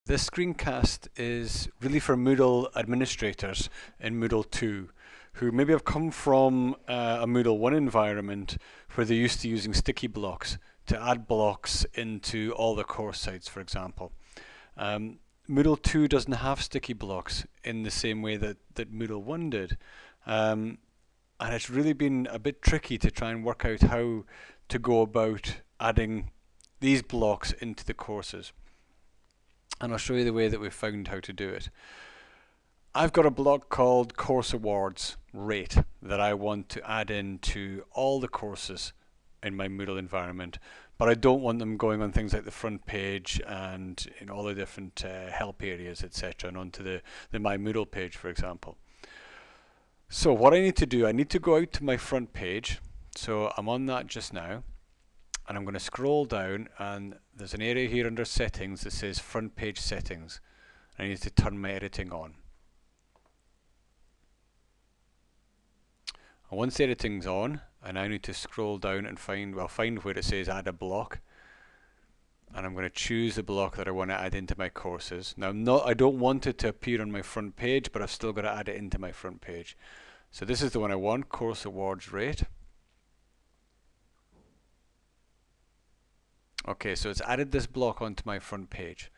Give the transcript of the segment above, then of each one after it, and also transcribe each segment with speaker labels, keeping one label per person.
Speaker 1: This screencast is really for Moodle administrators in Moodle 2 who maybe have come from a Moodle 1 environment where they're used to using sticky blocks to add blocks into all the course sites, for example. Moodle 2 doesn't have sticky blocks in the same way that Moodle 1 did. And it's really been a bit tricky to try and work out how to go about adding these blocks into the courses. And I'll show you the way that we've found how to do it. I've got a block called Course Awards Rate that I want to add into all the courses in my Moodle environment, but I don't want them going on things like the front page and in all the different help areas, etc., and onto the My Moodle page, for example. So what I need to do, I need to go out to my front page. So I'm on that just now. And I'm going to scroll down, and there's an area here under settings that says front page settings. I need to turn my editing on. And once the editing's on, I now need to scroll down and find where it says add a block. And I'm going to choose the block that I want to add into my courses. Now I don't want it to appear on my front page, but I've still got to add it into my front page. So this is the one I want, Course Awards Rate. Okay, so it's added this block onto my front page,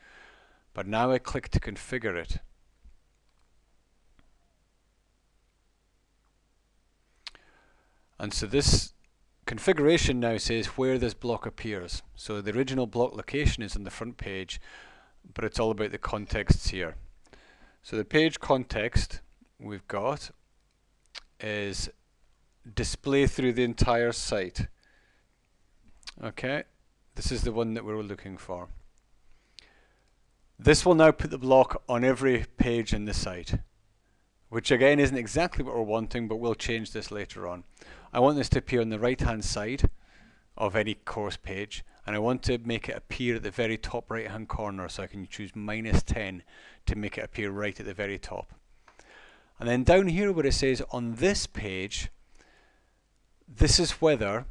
Speaker 1: but now I click to configure it. And so this configuration now says where this block appears. So the original block location is on the front page, but it's all about the contexts here. So the page context we've got is display through the entire site. Okay. This is the one that we're looking for. This will now put the block on every page in the site, which again isn't exactly what we're wanting, but we'll change this later on. I want this to appear on the right hand side of any course page, and I want to make it appear at the very top right hand corner, so I can choose -10 to make it appear right at the very top. And then down here where it says on this page, this is whether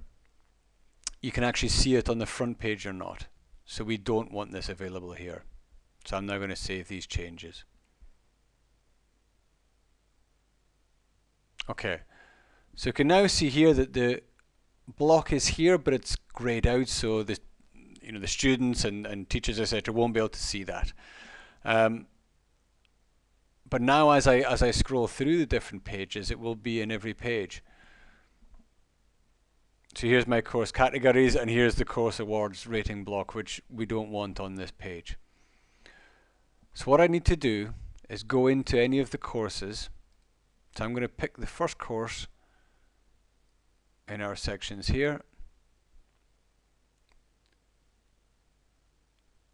Speaker 1: you can actually see it on the front page or not. So we don't want this available here. So I'm now going to save these changes. Okay, so you can now see here that the block is here, but it's grayed out, so the students and teachers, etc., won't be able to see that. But now as I scroll through the different pages, it will be in every page. So here's my course categories, and here's the course awards rating block, which we don't want on this page. So what I need to do is go into any of the courses. So I'm going to pick the first course in our sections here.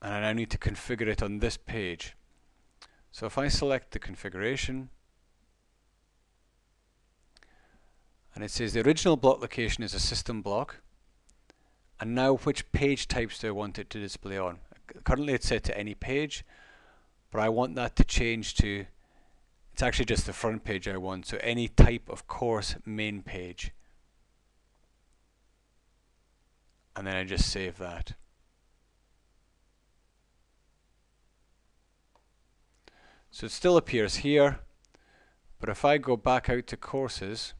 Speaker 1: And I now need to configure it on this page. So if I select the configuration, and it says the original block location is a system block, and now which page types do I want it to display on? Currently it's set to any page, but I want that to change to, it's actually just the front page I want, so any type of course main page. And then I just save that. So it still appears here, but if I go back out to courses,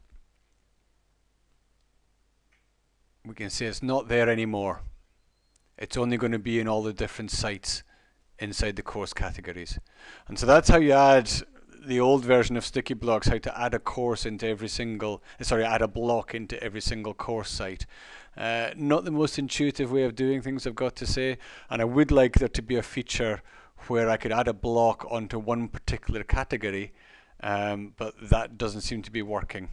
Speaker 1: we can see it's not there anymore. It's only going to be in all the different sites inside the course categories. And so that's how you add the old version of sticky blocks, how to add a course into every single, add a block into every single course site. Not the most intuitive way of doing things, I've got to say, and I would like there to be a feature where I could add a block onto one particular category, but that doesn't seem to be working.